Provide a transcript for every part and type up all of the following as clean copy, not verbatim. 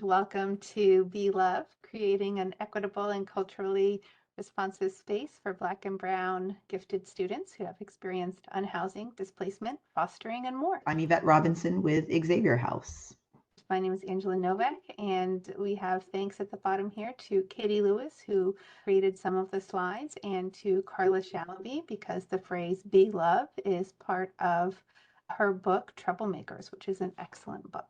Welcome to Be Love, creating an equitable and culturally responsive space for Black and Brown gifted students who have experienced unhousing, displacement, fostering, and more. I'm Yvette Robinson with Xavier House. My name is Angela Novak, and we have thanks at the bottom here to Katie Lewis, who created some of the slides, and to Carla Shalaby, because the phrase Be Love is part of her book, Troublemakers, which is an excellent book.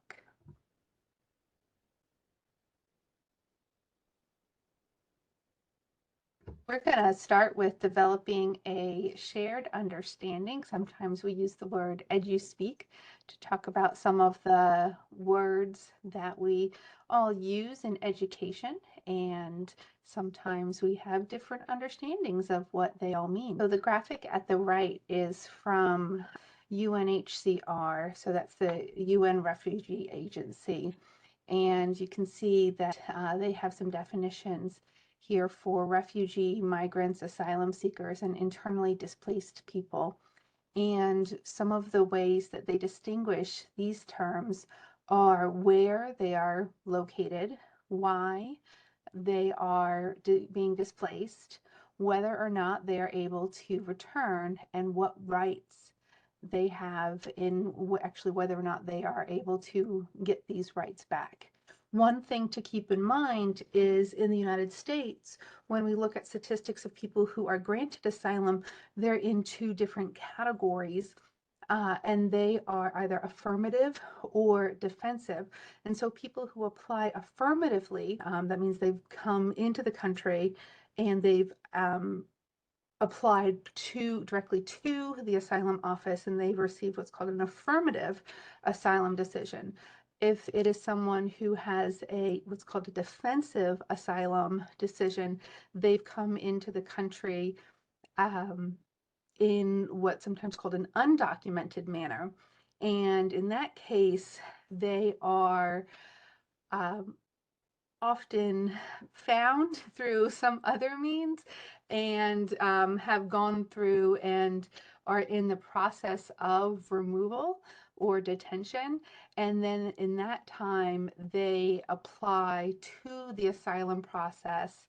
We're going to start with developing a shared understanding. Sometimes we use the word EduSpeak to talk about some of the words that we all use in education, and sometimes we have different understandings of what they all mean. So the graphic at the right is from UNHCR, so that's the UN Refugee Agency. And you can see that they have some definitions here for refugee, migrants, asylum seekers, and internally displaced people. And some of the ways that they distinguish these terms are where they are located, why they are being displaced, whether or not they are able to return, and what rights they have in actually whether or not they are able to get these rights back. One thing to keep in mind is in the United States, when we look at statistics of people who are granted asylum, they're in two different categories. And they are either affirmative or defensive. And so people who apply affirmatively, that means they've come into the country and they've applied directly to the asylum office, and they've received what's called an affirmative asylum decision. If it is someone who has what's called a defensive asylum decision, they've come into the country in what's sometimes called an undocumented manner. And in that case, they are often found through some other means and have gone through and are in the process of removal or detention. And then in that time, they apply to the asylum process.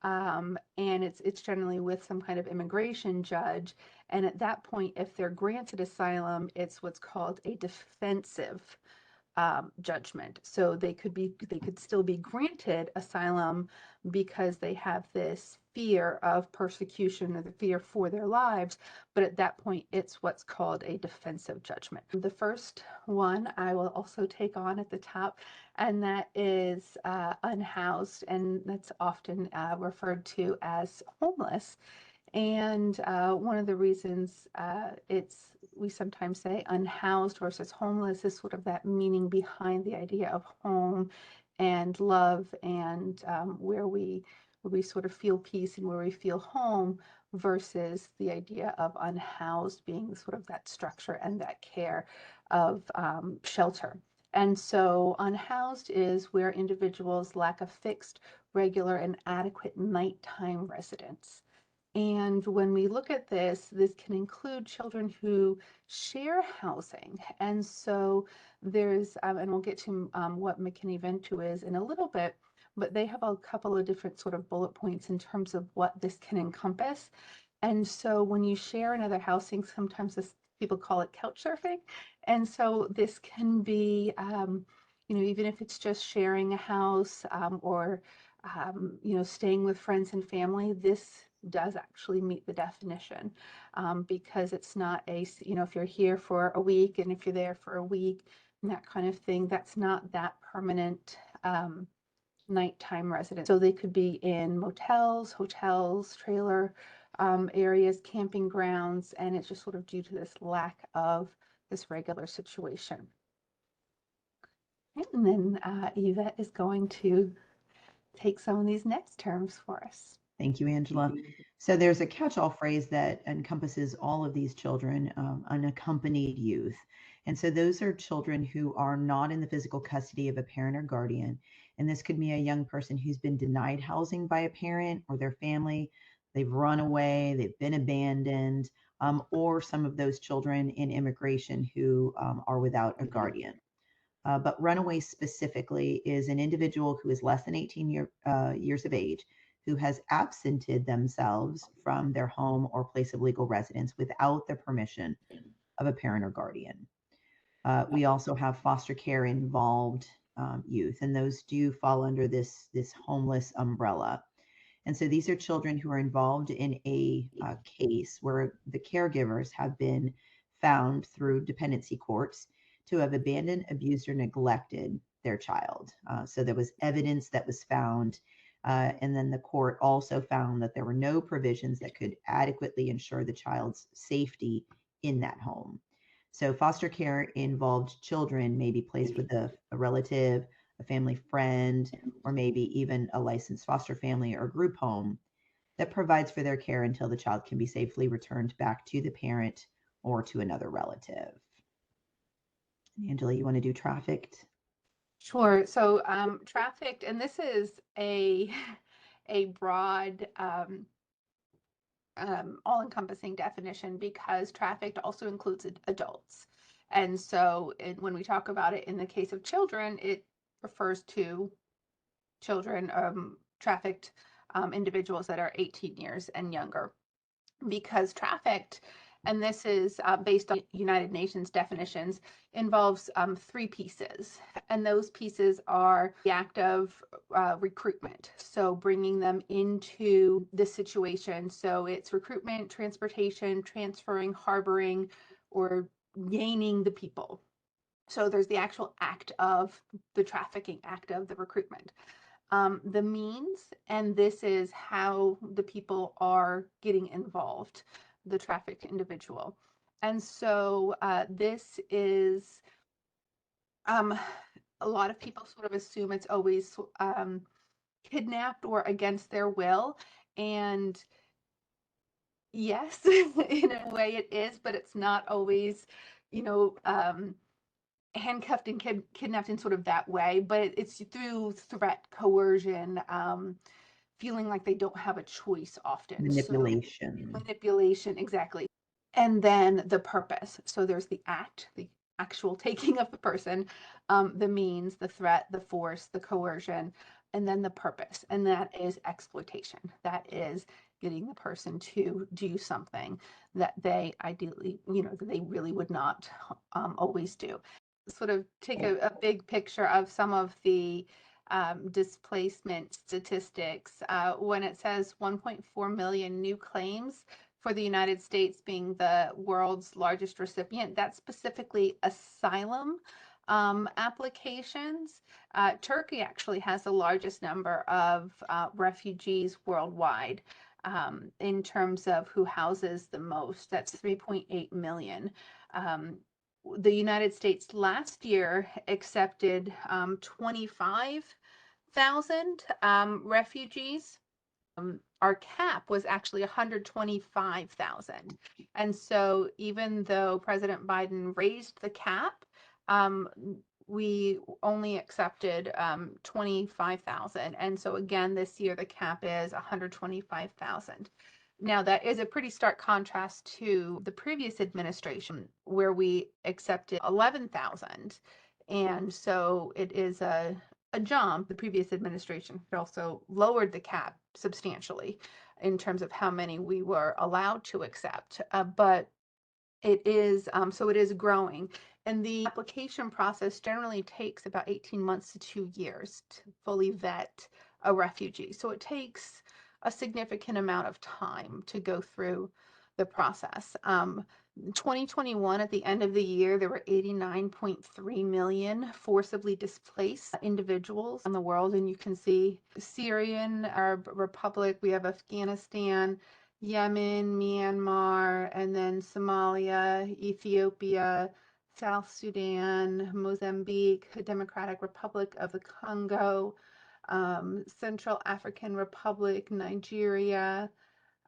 And it's generally with some kind of immigration judge. And at that point, if they're granted asylum, it's what's called a defensive judgment. So they could still be granted asylum because they have this fear of persecution or the fear for their lives, but at that point it's what's called a defensive judgment. The first one I will also take on at the top, and that is unhoused, and that's often referred to as homeless. And one of the reasons we sometimes say unhoused versus homeless is sort of that meaning behind the idea of home and love, and where we sort of feel peace and where we feel home, versus the idea of unhoused being sort of that structure and that care of shelter. And so unhoused is where individuals lack a fixed, regular, and adequate nighttime residence. And when we look at this can include children who share housing. And so there's, and we'll get to what McKinney-Vento is in a little bit, but they have a couple of different sort of bullet points in terms of what this can encompass. And so when you share another housing, sometimes people call it couch surfing. And so this can be, even if it's just sharing a house or staying with friends and family, this does actually meet the definition, because it's not if you're here for a week and if you're there for a week and that kind of thing, that's not that permanent nighttime residence. So they could be in motels, hotels, trailer areas, camping grounds, and it's just sort of due to this lack of this regular situation. And then Yvette is going to take some of these next terms for us. Thank you, Angela. So there's a catch-all phrase that encompasses all of these children, unaccompanied youth. And so those are children who are not in the physical custody of a parent or guardian. And this could be a young person who's been denied housing by a parent or their family. They've run away, they've been abandoned, or some of those children in immigration who are without a guardian. But runaway specifically is an individual who is less than 18 years of age who has absented themselves from their home or place of legal residence without the permission of a parent or guardian. We also have foster care involved youth, and those do fall under this homeless umbrella. And so these are children who are involved in a case where the caregivers have been found through dependency courts to have abandoned, abused, or neglected their child. So there was evidence that was found. And then the court also found that there were no provisions that could adequately ensure the child's safety in that home. So foster care involved children may be placed with a relative, a family friend, or maybe even a licensed foster family or group home that provides for their care until the child can be safely returned back to the parent or to another relative. Angela, you want to do trafficked? Sure. So trafficked, and this is a broad all-encompassing definition because trafficked also includes adults. And so when we talk about it in the case of children, it refers to children, trafficked individuals that are 18 years and younger. Because trafficked, and this is based on United Nations definitions, involves three pieces. And those pieces are the act of recruitment, so bringing them into the situation. So it's recruitment, transportation, transferring, harboring, or gaining the people. So there's the actual act of the trafficking, act of the recruitment. The means, and this is how the people are getting involved, the trafficked individual. And so this is, a lot of people sort of assume it's always kidnapped or against their will. And yes, in a way it is, but it's not always, you know, handcuffed and kidnapped in sort of that way, but it's through threat, coercion, feeling like they don't have a choice often. So Manipulation. manipulation, exactly. And then the purpose. So there's the act, the actual taking of the person, the means, the threat, the force, the coercion, and then the purpose. And that is exploitation. That is getting the person to do something that they ideally, that they really would not always do. Sort of take a big picture of some of the displacement statistics. When it says 1.4 million new claims for the United States being the world's largest recipient, that's specifically asylum applications. Turkey actually has the largest number of refugees worldwide in terms of who houses the most. That's 3.8 million. The United States last year accepted 25,000 refugees. Our cap was actually 125,000. And so even though President Biden raised the cap, we only accepted 25,000. And so again, this year the cap is 125,000. Now, that is a pretty stark contrast to the previous administration where we accepted 11,000. And so it is a jump. The previous administration also lowered the cap substantially in terms of how many we were allowed to accept. But it is, so it is growing. And the application process generally takes about 18 months to 2 years to fully vet a refugee. So it takes a significant amount of time to go through the process. 2021, at the end of the year, there were 89.3 million forcibly displaced individuals in the world. And you can see Syrian Arab Republic, we have Afghanistan, Yemen, Myanmar, and then Somalia, Ethiopia, South Sudan, Mozambique, Democratic Republic of the Congo, Central African Republic, Nigeria,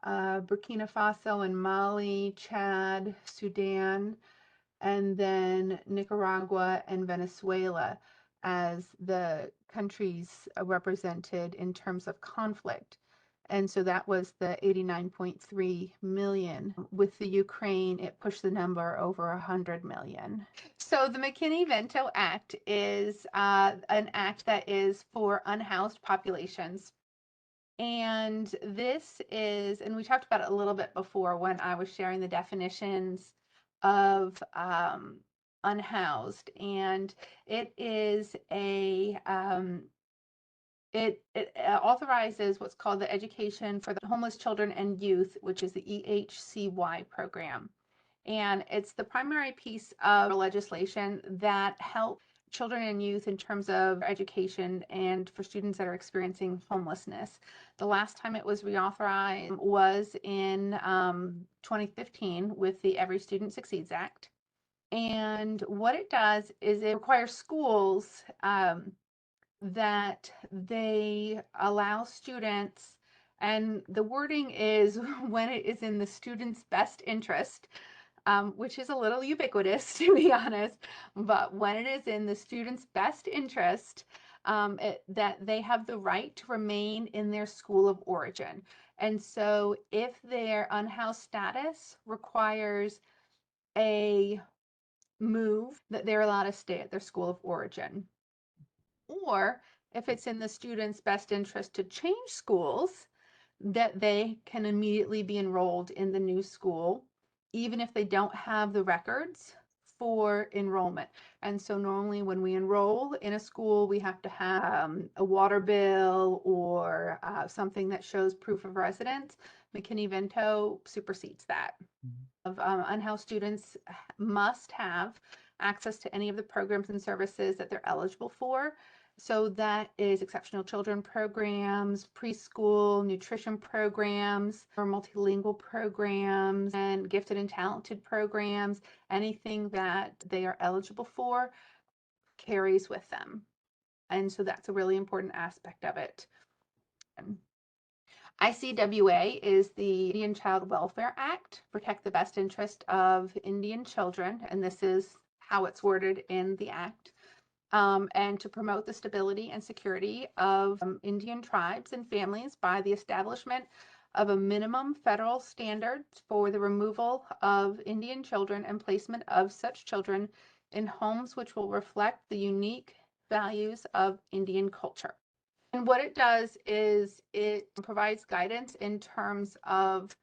Burkina Faso and Mali, Chad, Sudan, and then Nicaragua and Venezuela as the countries represented in terms of conflict. And so that was the 89.3 million. With the Ukraine, it pushed the number over 100 million. So the McKinney-Vento Act is an act that is for unhoused populations. And this is, and we talked about it a little bit before when I was sharing the definitions of unhoused. And it is it authorizes what's called the Education for the Homeless Children and Youth, which is the EHCY program. And it's the primary piece of legislation that helps children and youth in terms of education and for students that are experiencing homelessness. The last time it was reauthorized was in 2015 with the Every Student Succeeds Act. And what it does is it requires schools that they allow students, and the wording is when it is in the student's best interest, which is a little ubiquitous to be honest, but when it is in the student's best interest, that they have the right to remain in their school of origin. And so if their unhoused status requires a move, that they're allowed to stay at their school of origin. Or if it's in the student's best interest to change schools, that they can immediately be enrolled in the new school, even if they don't have the records for enrollment. And so normally when we enroll in a school, we have to have a water bill or something that shows proof of residence. McKinney-Vento supersedes that. Of unhoused students must have access to any of the programs and services that they're eligible for. So that is exceptional children programs, preschool, nutrition programs, or multilingual programs, and gifted and talented programs. Anything that they are eligible for carries with them. And so that's a really important aspect of it. ICWA is the Indian Child Welfare Act, protect the best interest of Indian children, and this is how it's worded in the act, and to promote the stability and security of Indian tribes and families by the establishment of a minimum federal standards for the removal of Indian children and placement of such children in homes which will reflect the unique values of Indian culture. And what it does is it provides guidance in terms of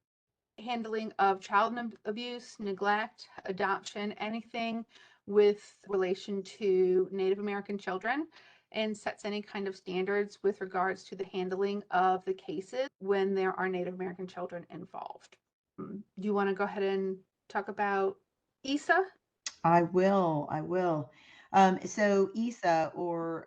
handling of child abuse, neglect, adoption, anything with relation to Native American children, and sets any kind of standards with regards to the handling of the cases when there are Native American children involved. Do you want to go ahead and talk about ISA? I will. I will. So ESA, or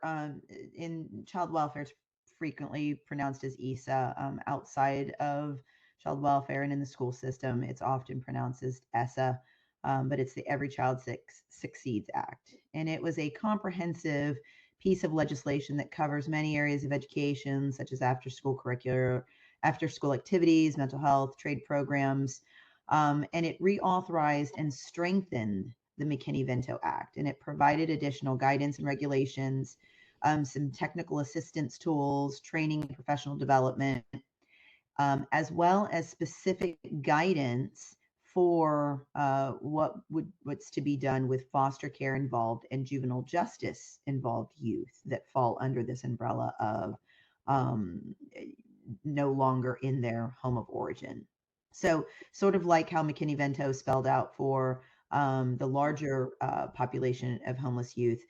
in child welfare, it's frequently pronounced as ESA. Outside of child welfare and in the school system, it's often pronounced as ESSA, but it's the Every Child Succeeds Act. And it was a comprehensive piece of legislation that covers many areas of education, such as after school curricular, after school activities, mental health, trade programs. And it reauthorized and strengthened the McKinney-Vento Act, and it provided additional guidance and regulations, some technical assistance tools, training and professional development, as well as specific guidance for what's to be done with foster care involved and juvenile justice involved youth that fall under this umbrella of no longer in their home of origin. So, sort of like how McKinney-Vento spelled out for the larger population of homeless youth,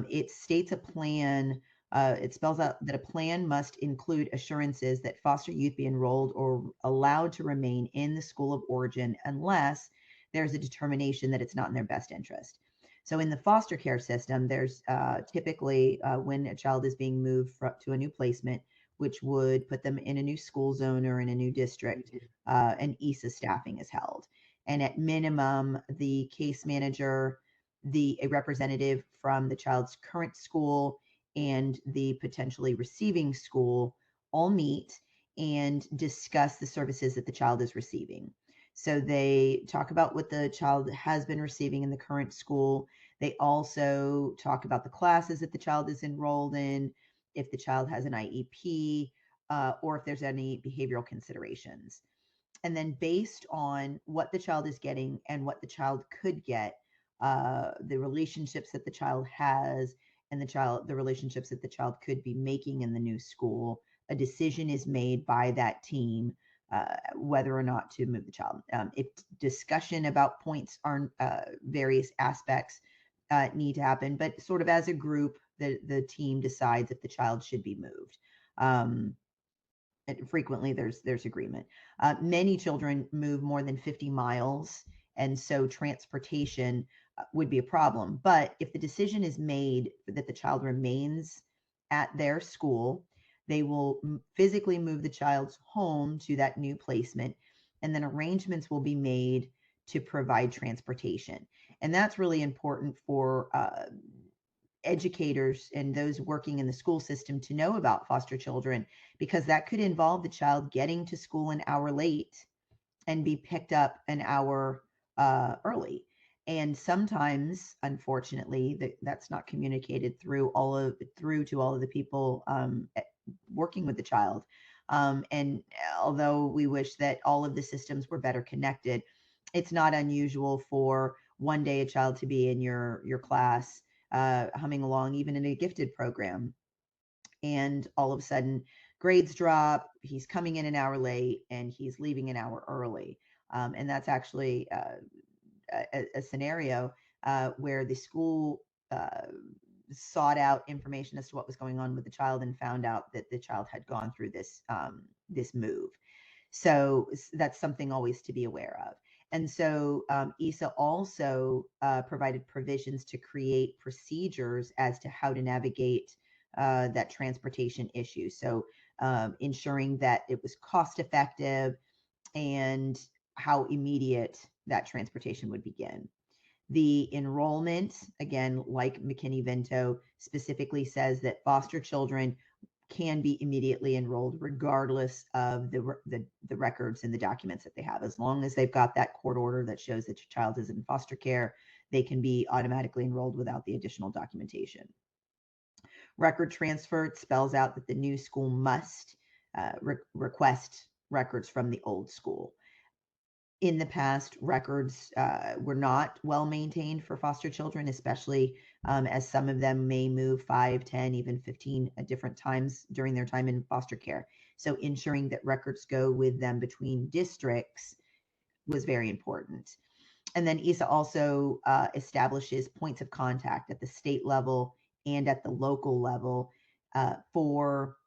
it states a plan. It spells out that a plan must include assurances that foster youth be enrolled or allowed to remain in the school of origin unless there's a determination that it's not in their best interest. So in the foster care system, there's typically when a child is being moved to a new placement, which would put them in a new school zone or in a new district, and ESA staffing is held. And at minimum, the case manager, a representative from the child's current school, and the potentially receiving school all meet and discuss the services that the child is receiving. So they talk about what the child has been receiving in the current school. They also talk about the classes that the child is enrolled in, if the child has an IEP, or if there's any behavioral considerations. And then based on what the child is getting and what the child could get, the relationships that the child has and the relationships that the child could be making in the new school, a decision is made by that team whether or not to move the child. If discussion about points are various aspects need to happen, but sort of as a group, the team decides if the child should be moved. And frequently there's agreement. Many children move more than 50 miles, and so transportation would be a problem. But if the decision is made that the child remains at their school, they will physically move the child's home to that new placement, and then arrangements will be made to provide transportation. And that's really important for educators and those working in the school system to know about foster children, because that could involve the child getting to school an hour late and be picked up an hour early. And sometimes, unfortunately, that's not communicated through to all of the people working with the child. And although we wish that all of the systems were better connected, it's not unusual for one day a child to be in your class humming along, even in a gifted program, and all of a sudden grades drop, he's coming in an hour late and he's leaving an hour early. And that's actually a scenario where the school sought out information as to what was going on with the child and found out that the child had gone through this move. So that's something always to be aware of. And so ESA also provided provisions to create procedures as to how to navigate that transportation issue. So ensuring that it was cost effective and how immediate that transportation would begin. The enrollment, again, like McKinney-Vento, specifically says that foster children can be immediately enrolled regardless of the records and the documents that they have. As long as they've got that court order that shows that your child is in foster care, they can be automatically enrolled without the additional documentation. Record transfer spells out that the new school must request records from the old school. In the past, records were not well maintained for foster children, especially as some of them may move 5, 10, even 15 different times during their time in foster care. So ensuring that records go with them between districts was very important. And then ESA also establishes points of contact at the state level and at the local level for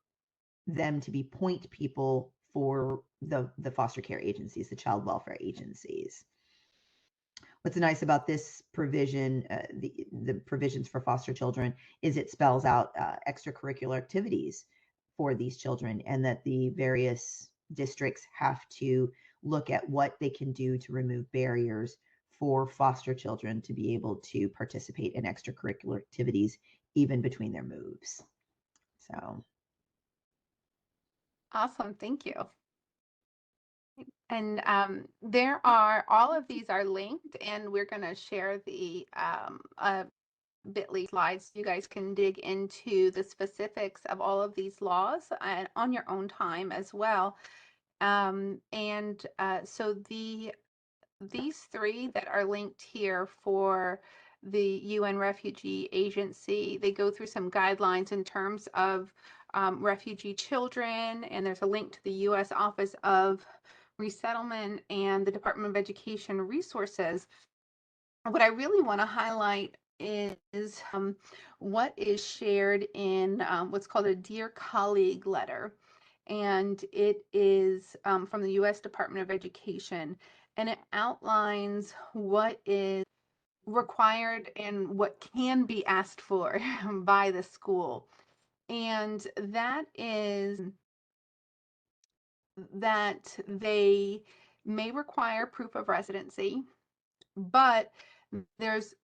them to be point people for the foster care agencies, the child welfare agencies. What's nice about this provision, the provisions for foster children, is it spells out extracurricular activities for these children, and that the various districts have to look at what they can do to remove barriers for foster children to be able to participate in extracurricular activities even between their moves. So Awesome, thank you. And there are, all of these are linked, and we're going to share the bit.ly slides so you guys can dig into the specifics of all of these laws on your own time as well. So these three that are linked here for the UN Refugee Agency, they go through some guidelines in terms of refugee children, and there's a link to the U.S. Office of Resettlement and the Department of Education resources. What I really want to highlight is what is shared in what's called a Dear Colleague letter. And it is from the U.S. Department of Education. And it outlines what is required and what can be asked for by the school. And that is that they may require proof of residency, but there's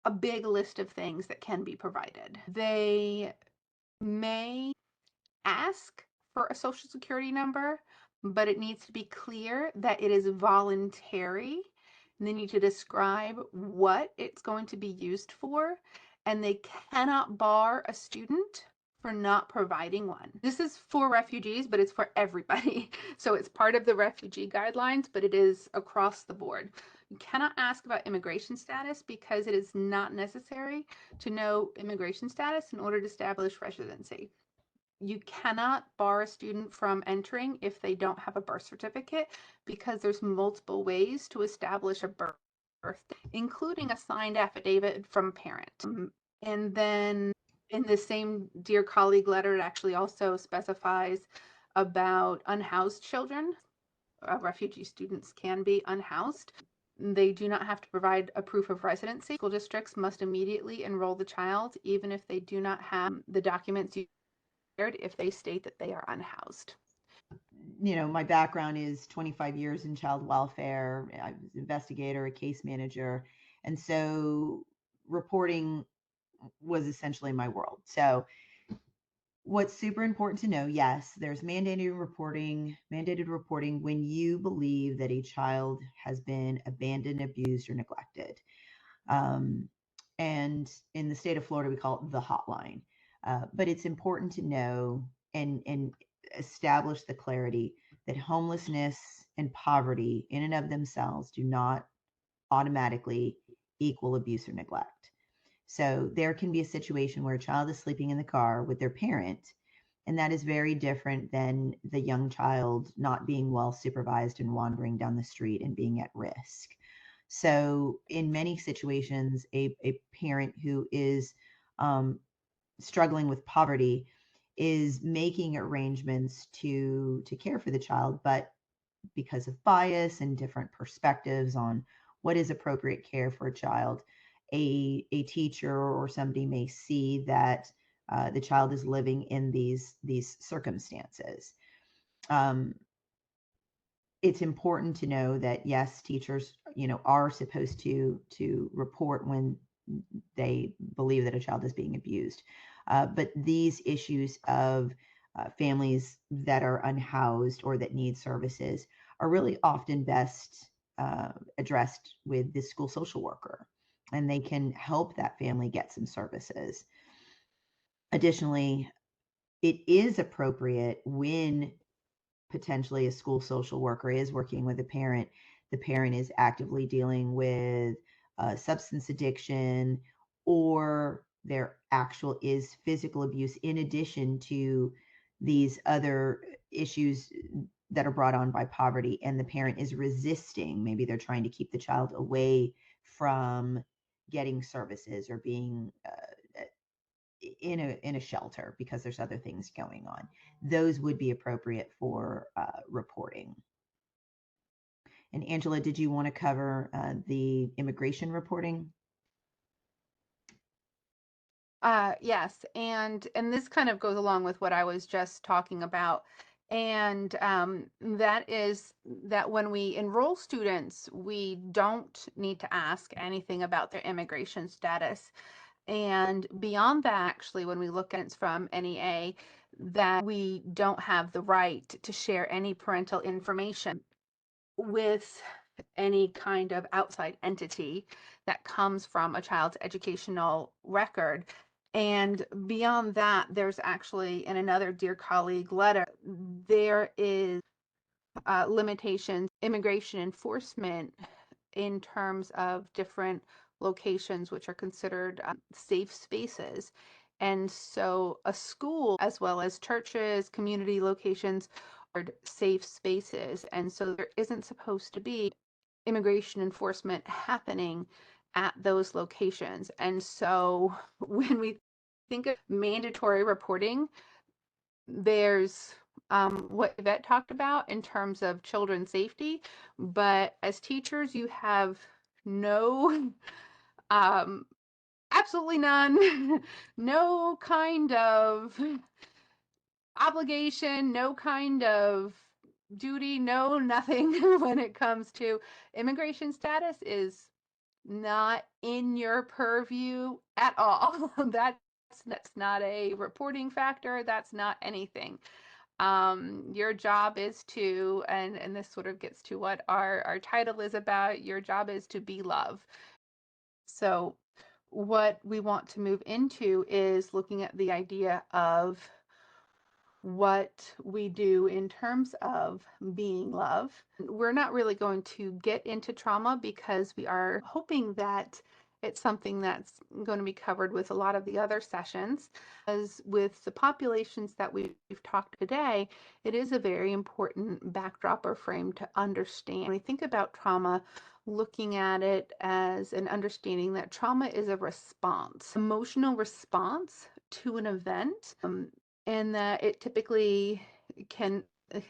a big list of things that can be provided. They may ask for a social security number, but it needs to be clear that it is voluntary. And they need to describe what it's going to be used for, and they cannot bar a student for not providing one. This is for refugees, but it's for everybody. So it's part of the refugee guidelines, but it is across the board. You cannot ask about immigration status because it is not necessary to know immigration status in order to establish residency. You cannot bar a student from entering if they don't have a birth certificate, because there's multiple ways to establish a birth, including a signed affidavit from a parent. And then in the same Dear Colleague letter, it actually also specifies about unhoused children. Refugee students can be unhoused. They do not have to provide a proof of residency. School districts must immediately enroll the child, even if they do not have the documents if they state that they are unhoused. You know, my background is 25 years in child welfare. I was an investigator, a case manager. And so reporting was essentially my world. So what's super important to know, yes, there's mandated reporting when you believe that a child has been abandoned, abused, or neglected. And in the state of Florida, we call it the hotline. But it's important to know and establish the clarity that homelessness and poverty in and of themselves do not automatically equal abuse or neglect. So there can be a situation where a child is sleeping in the car with their parent, and that is very different than the young child not being well supervised and wandering down the street and being at risk. So in many situations, a parent who is struggling with poverty is making arrangements to care for the child, but because of bias and different perspectives on what is appropriate care for a child, a teacher or somebody may see that the child is living in these circumstances. It's important to know that yes, teachers, you know, are supposed to report when they believe that a child is being abused. But these issues of families that are unhoused or that need services are really often best addressed with the school social worker, and they can help that family get some services. Additionally, it is appropriate when potentially a school social worker is working with a parent, the parent is actively dealing with substance addiction, or there actual is physical abuse in addition to these other issues that are brought on by poverty, and the parent is resisting. Maybe they're trying to keep the child away from getting services or being in a shelter because there's other things going on. Those would be appropriate for reporting. And Angela, did you want to cover the immigration reporting? Yes, and this kind of goes along with what I was just talking about. And that is that when we enroll students, we don't need to ask anything about their immigration status. And beyond that, actually, when we look at it from NEA, that we don't have the right to share any parental information with any kind of outside entity that comes from a child's educational record. And beyond that, there's actually in another Dear Colleague letter, there is limitations, immigration enforcement in terms of different locations which are considered safe spaces. And so a school, as well as churches, community locations, are safe spaces. And so there isn't supposed to be immigration enforcement happening at those locations. And so when we think of mandatory reporting, there's what Yvette talked about in terms of children's safety, but as teachers, you have no, absolutely none, no kind of obligation, no kind of duty, no nothing when it comes to immigration status is not in your purview at all. That's not a reporting factor. That's not anything. Your job is to, and this sort of gets to what our title is about, your job is to be love. So what we want to move into is looking at the idea of what we do in terms of being love. We're not really going to get into trauma because we are hoping that it's something that's going to be covered with a lot of the other sessions. As with the populations that we've talked today, it is a very important backdrop or frame to understand. When we think about trauma, looking at it as an understanding that trauma is a response, emotional response to an event. And that it typically can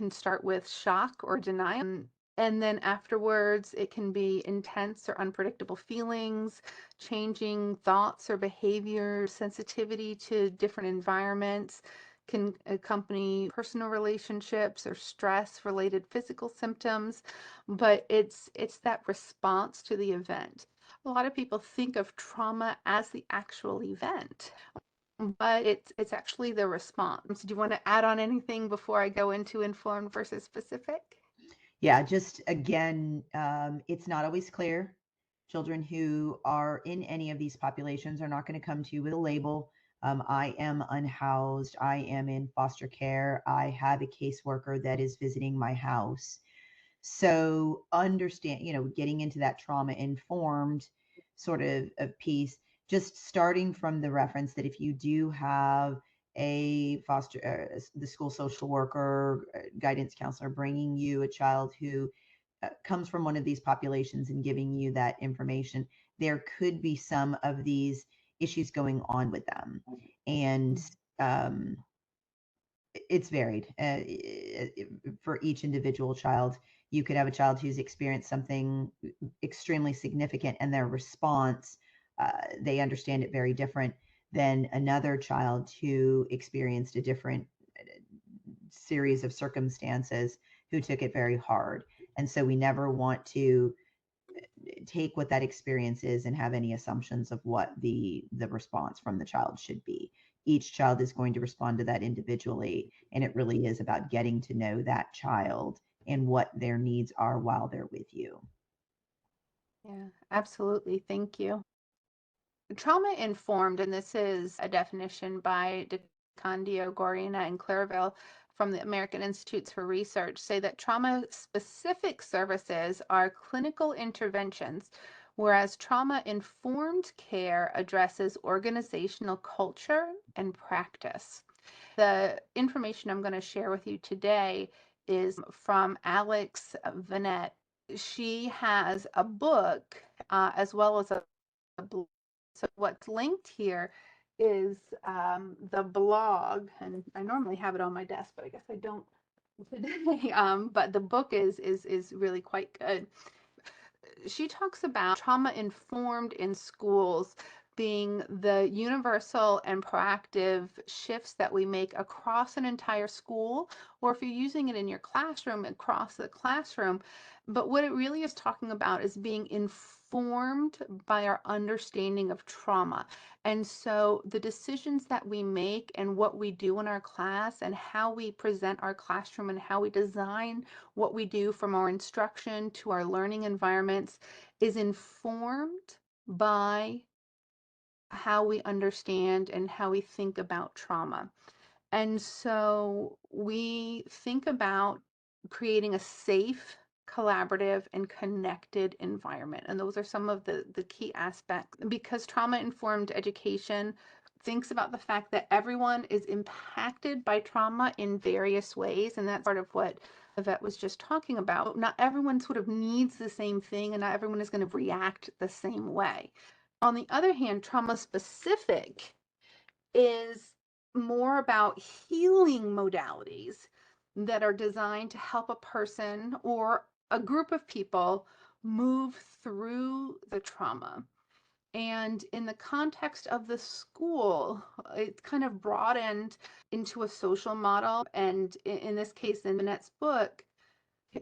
start with shock or denial. And then afterwards, it can be intense or unpredictable feelings, changing thoughts or behavior, sensitivity to different environments, can accompany personal relationships or stress related physical symptoms, but it's that response to the event. A lot of people think of trauma as the actual event, but it's actually the response. Do you want to add on anything before I go into informed versus specific? Yeah, just again, it's not always clear. Children who are in any of these populations are not going to come to you with a label. I am unhoused. I am in foster care. I have a caseworker that is visiting my house. So understand, getting into that trauma informed sort of piece, just starting from the reference that if you do have a the school social worker, guidance counselor bringing you a child who comes from one of these populations and giving you that information, there could be some of these issues going on with them. And um, it's varied for each individual child. You could have a child who's experienced something extremely significant and their response, they understand it very different than another child who experienced a different series of circumstances who took it very hard. And so we never want to take what that experience is and have any assumptions of what the response from the child should be. Each child is going to respond to that individually, and it really is about getting to know that child and what their needs are while they're with you. Yeah, absolutely. Thank you. Trauma informed, and this is a definition by DeCandio, Gorina, and Clairville from the American Institutes for Research, say that trauma specific services are clinical interventions, whereas trauma informed care addresses organizational culture and practice. The information I'm going to share with you today is from Alex Vanette. She has a book as well as a blog. So what's linked here is the blog, and I normally have it on my desk, but I guess I don't today. But the book is really quite good. She talks about trauma informed in schools being the universal and proactive shifts that we make across an entire school, or if you're using it in your classroom, across the classroom. But what it really is talking about is being informed by our understanding of trauma. And so the decisions that we make and what we do in our class and how we present our classroom and how we design what we do from our instruction to our learning environments is informed by how we understand and how we think about trauma. And so we think about creating a safe, collaborative, and connected environment. And those are some of the key aspects because trauma informed education thinks about the fact that everyone is impacted by trauma in various ways. And that's part of what Yvette was just talking about. Not everyone sort of needs the same thing, and not everyone is going to react the same way. On the other hand, trauma specific is more about healing modalities that are designed to help a person or a group of people move through the trauma. And in the context of the school, it's kind of broadened into a social model. And in this case, in Vanette's book,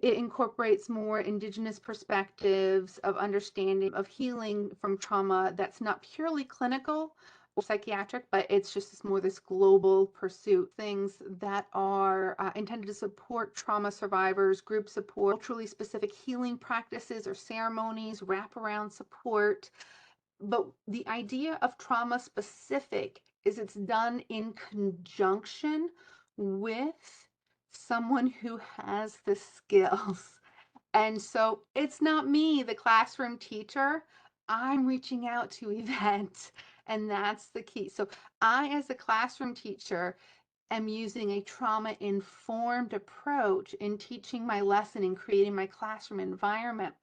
it incorporates more indigenous perspectives of understanding of healing from trauma that's not purely clinical or psychiatric, but it's just more this global pursuit. Things that are intended to support trauma survivors, group support, culturally specific healing practices or ceremonies, wraparound support, But the idea of trauma specific is it's done in conjunction with someone who has the skills. And so it's not me, the classroom teacher. I'm reaching out to Yvette, and that's the key. So I, as a classroom teacher, am using a trauma informed approach in teaching my lesson and creating my classroom environment.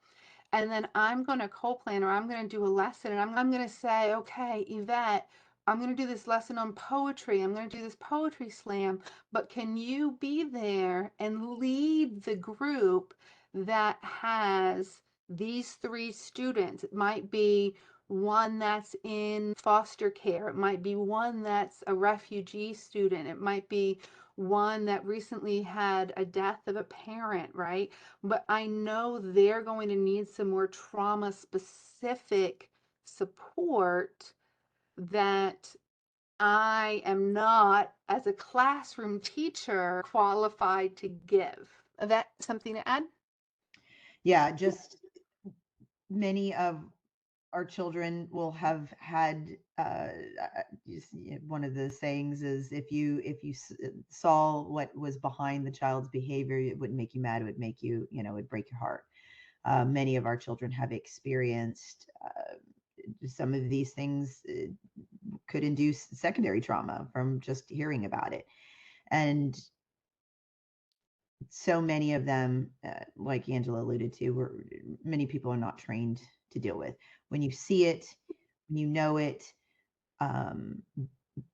And then I'm going to co-plan, or I'm going to do a lesson, and I'm going to say, okay, Yvette, I'm going to do this lesson on poetry. I'm going to do this poetry slam, but can you be there and lead the group that has these three students? It might be one that's in foster care. It might be one that's a refugee student. It might be one that recently had a death of a parent, right? But I know they're going to need some more trauma specific support that I am not, as a classroom teacher, qualified to give. Is that something to add? Yeah, just many of our children will have had one of the sayings is if you saw what was behind the child's behavior, it wouldn't make you mad, it would make you, it would break your heart. Many of our children have experienced some of these things could induce secondary trauma from just hearing about it. And so many of them, like Angela alluded to, many people are not trained to deal with. When you see it, when you know it, um,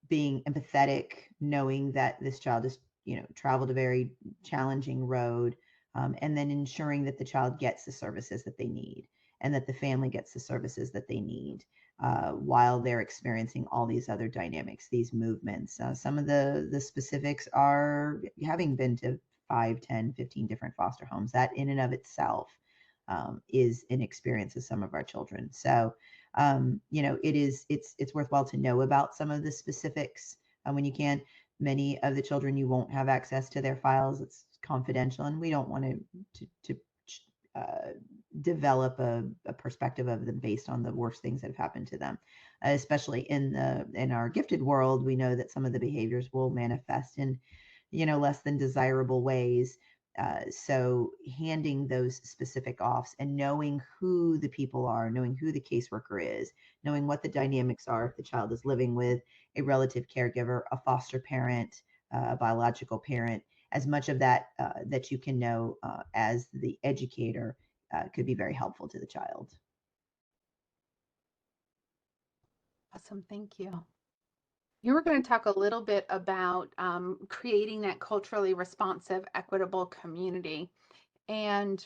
being empathetic, knowing that this child has, traveled a very challenging road, and then ensuring that the child gets the services that they need and that the family gets the services that they need while they're experiencing all these other dynamics, these movements. Some of the specifics are having been to 5, 10, 15 different foster homes. That in and of itself is an experience of some of our children. So it's worthwhile to know about some of the specifics when you can. Many of the children, you won't have access to their files. It's confidential, and we don't want to develop a perspective of them based on the worst things that have happened to them. Especially in our gifted world, we know that some of the behaviors will manifest in less than desirable ways. So handing those specific offs and knowing who the people are, knowing who the caseworker is, knowing what the dynamics are if the child is living with a relative caregiver, a foster parent, a biological parent, as much of that that you can know as the educator could be very helpful to the child. Awesome, thank you. You were going to talk a little bit about creating that culturally responsive, equitable community. And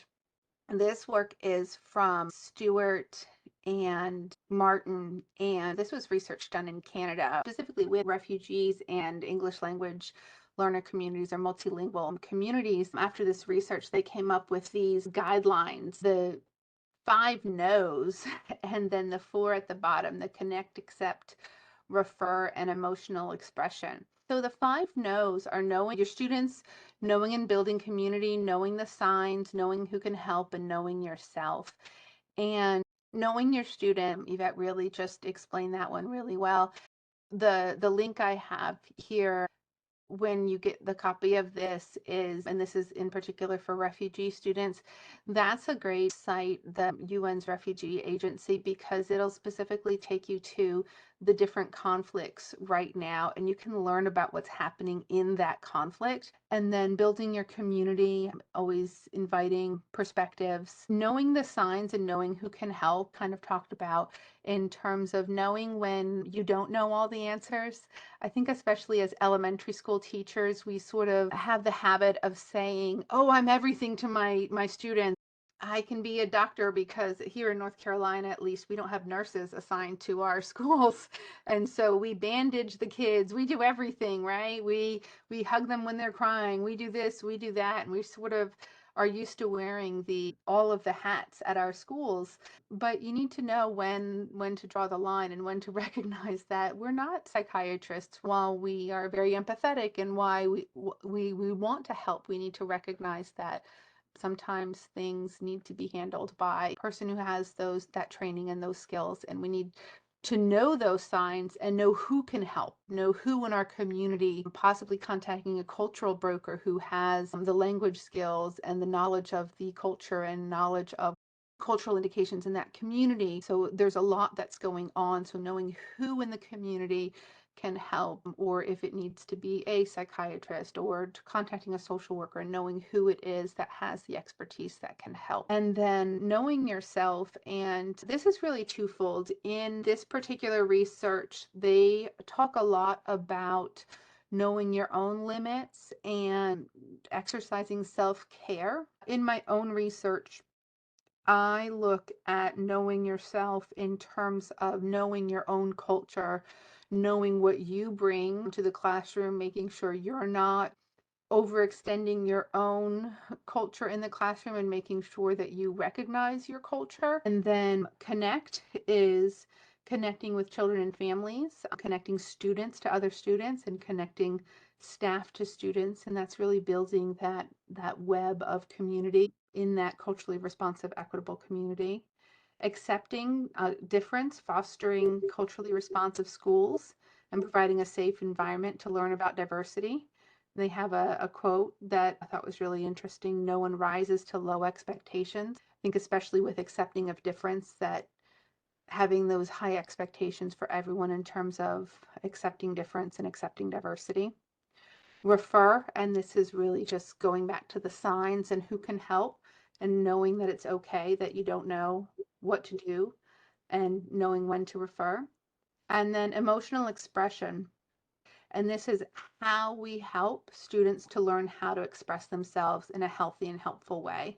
this work is from Stewart and Martin, and this was research done in Canada, specifically with refugees and English language learner communities or multilingual communities. After this research, they came up with these guidelines, the 5 no's, and then the 4 at the bottom, the connect, accept, refer, and emotional expression. So the 5 no's are knowing your students, knowing and building community, knowing the signs, knowing who can help, and knowing yourself. And knowing your student, Yvette really just explained that one really well. The link I have here when you get the copy of this is, and this is in particular for refugee students, that's a great site, the UN's Refugee Agency, because it'll specifically take you to the different conflicts right now, and you can learn about what's happening in that conflict. And then building your community, always inviting perspectives, knowing the signs and knowing who can help, kind of talked about in terms of knowing when you don't know all the answers. I think especially as elementary school teachers, we sort of have the habit of saying, "Oh, I'm everything to my students. I can be a doctor," because here in North Carolina, at least, we don't have nurses assigned to our schools. And so we bandage the kids. We do everything, right? We hug them when they're crying. We do this, we do that, and we sort of are used to wearing the all of the hats at our schools. But you need to know when to draw the line and when to recognize that we're not psychiatrists. While we are very empathetic and why we want to help, we need to recognize that Sometimes things need to be handled by a person who has that training and those skills, and we need to know those signs and know who can help, know who in our community, possibly contacting a cultural broker who has the language skills and the knowledge of the culture and knowledge of cultural indications in that community. So there's a lot that's going on. So knowing who in the community can help, or if it needs to be a psychiatrist, or contacting a social worker and knowing who it is that has the expertise that can help. And then knowing yourself, and this is really twofold. In this particular research, they talk a lot about knowing your own limits and exercising self-care. In my own research, I look at knowing yourself in terms of knowing your own culture, knowing what you bring to the classroom, making sure you're not overextending your own culture in the classroom, and making sure that you recognize your culture. And then connect is connecting with children and families, connecting students to other students, and connecting staff to students. And that's really building that web of community in that culturally responsive, equitable community. Accepting difference, fostering culturally responsive schools, and providing a safe environment to learn about diversity. They have a quote that I thought was really interesting. No one rises to low expectations. I think especially with accepting of difference, that having those high expectations for everyone in terms of accepting difference and accepting diversity. Refer, and this is really just going back to the signs and who can help, and knowing that it's okay that you don't know what to do, and knowing when to refer. And then emotional expression. And this is how we help students to learn how to express themselves in a healthy and helpful way.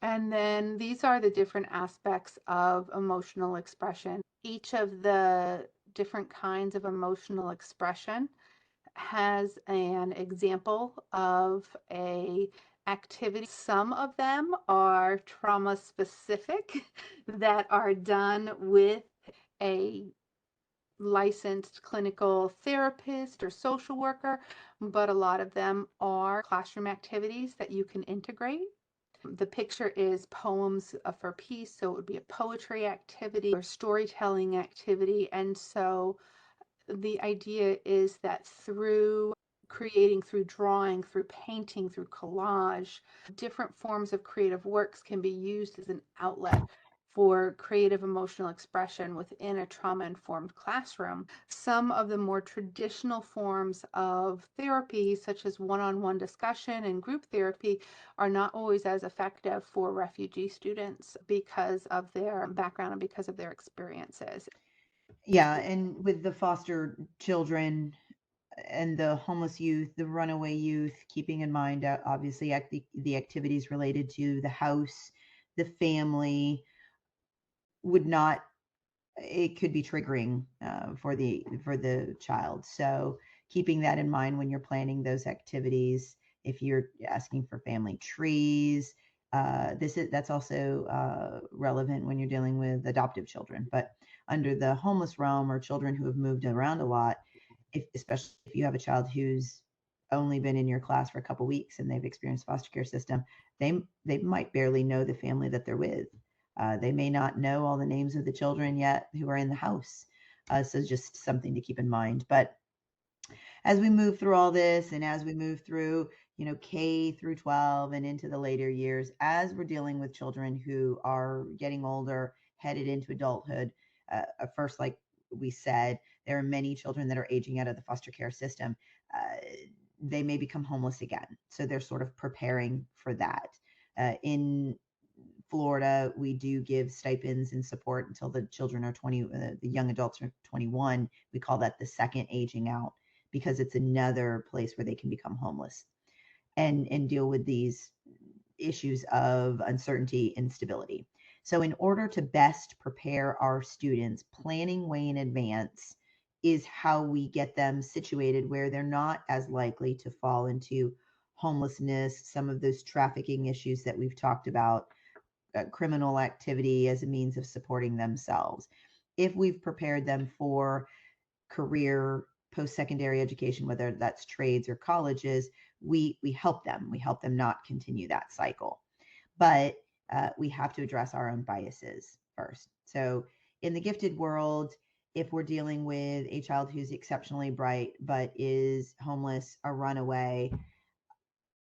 And then these are the different aspects of emotional expression. Each of the different kinds of emotional expression has an example of a activity. Some of them are trauma specific that are done with a licensed clinical therapist or social worker, but a lot of them are classroom activities that you can integrate. The picture is poems for peace, so it would be a poetry activity or storytelling activity. And so the idea is that through creating, through drawing, through painting, through collage, different forms of creative works can be used as an outlet for creative emotional expression within a trauma-informed classroom. Some of the more traditional forms of therapy, such as one-on-one discussion and group therapy, are not always as effective for refugee students because of their background and because of their experiences. Yeah, and with the foster children and the homeless youth, the runaway youth, keeping in mind obviously the activities related to the house, the family would not, it could be triggering for the child. So keeping that in mind when you're planning those activities. If you're asking for family trees, that's also relevant when you're dealing with adoptive children. But under the homeless realm, or children who have moved around a lot, especially if you have a child who's only been in your class for a couple weeks and they've experienced foster care system, they might barely know the family that they're with. They may not know all the names of the children yet who are in the house. So just something to keep in mind. But as we move through all this, and as we move through, K through 12 and into the later years, as we're dealing with children who are getting older, headed into adulthood, first, like we said, there are many children that are aging out of the foster care system. They may become homeless again. So they're sort of preparing for that. In Florida, we do give stipends and support until the children are 20, the young adults are 21. We call that the second aging out, because it's another place where they can become homeless and deal with these issues of uncertainty and stability. So in order to best prepare our students, planning way in advance is how we get them situated where they're not as likely to fall into homelessness, some of those trafficking issues that we've talked about, criminal activity as a means of supporting themselves. If we've prepared them for career post-secondary education, whether that's trades or colleges, we help them. We help them not continue that cycle. But we have to address our own biases first. So in the gifted world, if we're dealing with a child who's exceptionally bright but is homeless, a runaway,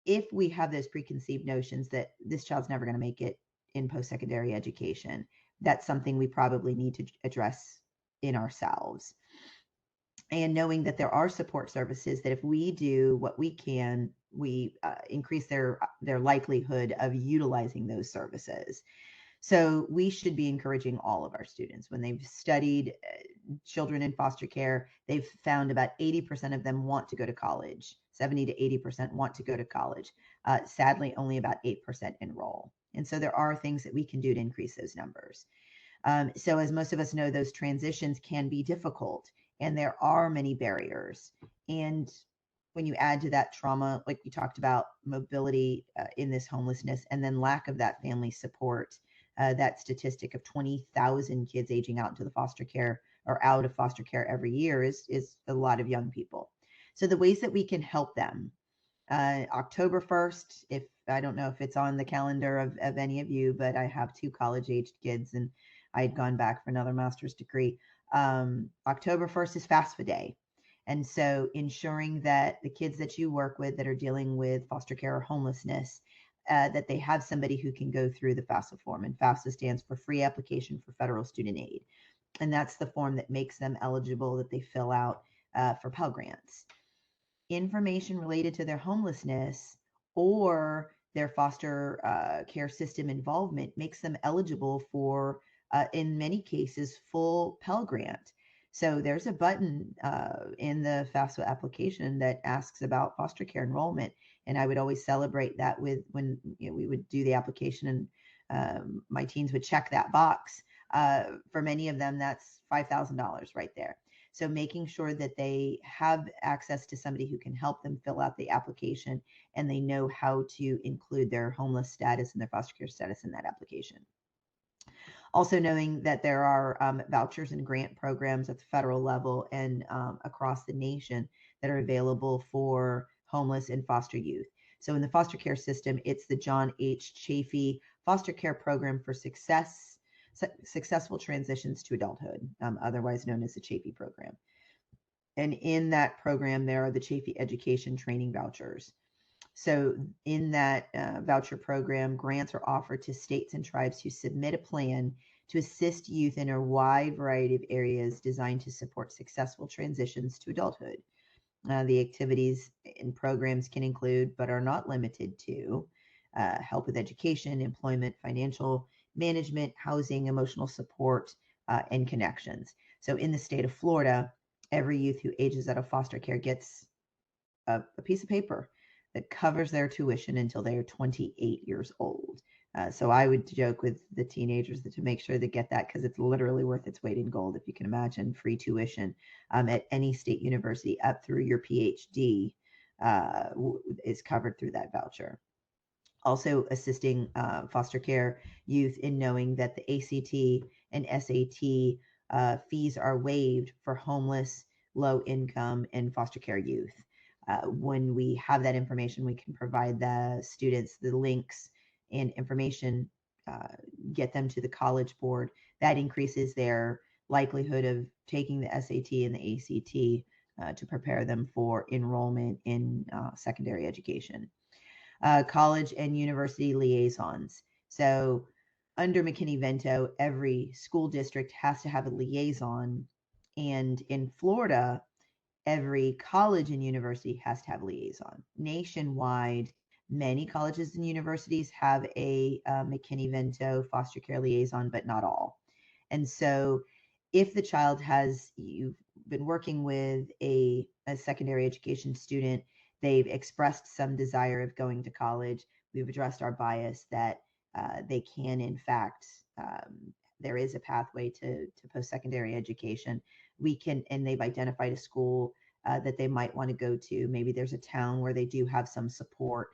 if we have those preconceived notions that this child's never going to make it in post-secondary education, that's something we probably need to address in ourselves. And knowing that there are support services that if we do what we can, we increase their likelihood of utilizing those services. So we should be encouraging all of our students. When they've studied children in foster care, they've found about 80% of them want to go to college. 70 to 80% want to go to college. Sadly, only about 8% enroll. And so there are things that we can do to increase those numbers. So as most of us know, those transitions can be difficult and there are many barriers. And when you add to that trauma, like you talked about, mobility in this homelessness, and then lack of that family support, that statistic of 20,000 kids aging out into the foster care or out of foster care every year is a lot of young people. So the ways that we can help them, October 1st, if I don't know if it's on the calendar of any of you, but I have 2 college-aged kids and I had gone back for another master's degree. October 1st is FAFSA Day. And so ensuring that the kids that you work with that are dealing with foster care or homelessness, that they have somebody who can go through the FAFSA form. And FAFSA stands for Free Application for Federal Student Aid. And that's the form that makes them eligible, that they fill out for Pell Grants. Information related to their homelessness or their foster care system involvement makes them eligible for, in many cases, full Pell Grant. So there's a button in the FAFSA application that asks about foster care enrollment. And I would always celebrate that with when we would do the application and my teens would check that box. For many of them, that's $5,000 right there. So making sure that they have access to somebody who can help them fill out the application and they know how to include their homeless status and their foster care status in that application. Also knowing that there are vouchers and grant programs at the federal level and across the nation that are available for homeless and foster youth. So in the foster care system, it's the John H. Chafee Foster Care Program for Successful Transitions to Adulthood, otherwise known as the Chafee Program. And in that program, there are the Chafee Education Training Vouchers. So in that voucher program, grants are offered to states and tribes who submit a plan to assist youth in a wide variety of areas designed to support successful transitions to adulthood. The activities and programs can include, but are not limited to, help with education, employment, financial management, housing, emotional support, and connections. So in the state of Florida, every youth who ages out of foster care gets a piece of paper that covers their tuition until they are 28 years old. So I would joke with the teenagers that to make sure they get that, because it's literally worth its weight in gold. If you can imagine free tuition at any state university up through your PhD is covered through that voucher. Also assisting foster care youth in knowing that the ACT and SAT fees are waived for homeless, low income, and foster care youth. When we have that information, we can provide the students the links and information, get them to the college board. That increases their likelihood of taking the SAT and the ACT to prepare them for enrollment in secondary education. College and university liaisons. So under McKinney-Vento, every school district has to have a liaison. And in Florida, every college and university has to have a liaison. Nationwide, many colleges and universities have a McKinney-Vento foster care liaison, but not all. And so if the child you've been working with a secondary education student, they've expressed some desire of going to college, we've addressed our bias that they can, in fact, there is a pathway to post-secondary education. And they've identified a school that they might want to go to. Maybe there's a town where they do have some support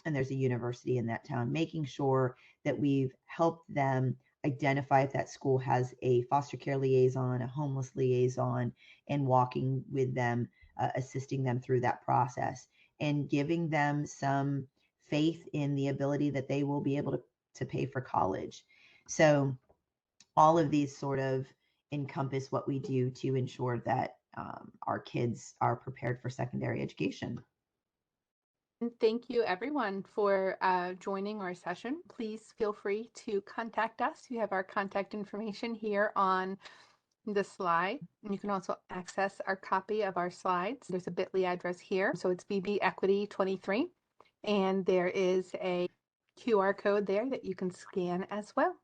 and there's a university in that town, making sure that we've helped them identify if that school has a foster care liaison, a homeless liaison, and walking with them, assisting them through that process, and giving them some faith in the ability that they will be able to pay for college. So all of these sort of encompass what we do to ensure that our kids are prepared for secondary education. And thank you everyone for joining our session. Please feel free to contact us. You have our contact information here on the slide. You can also access our copy of our slides. There's a bit.ly address here. So it's BB Equity 23. And there is a QR code there that you can scan as well.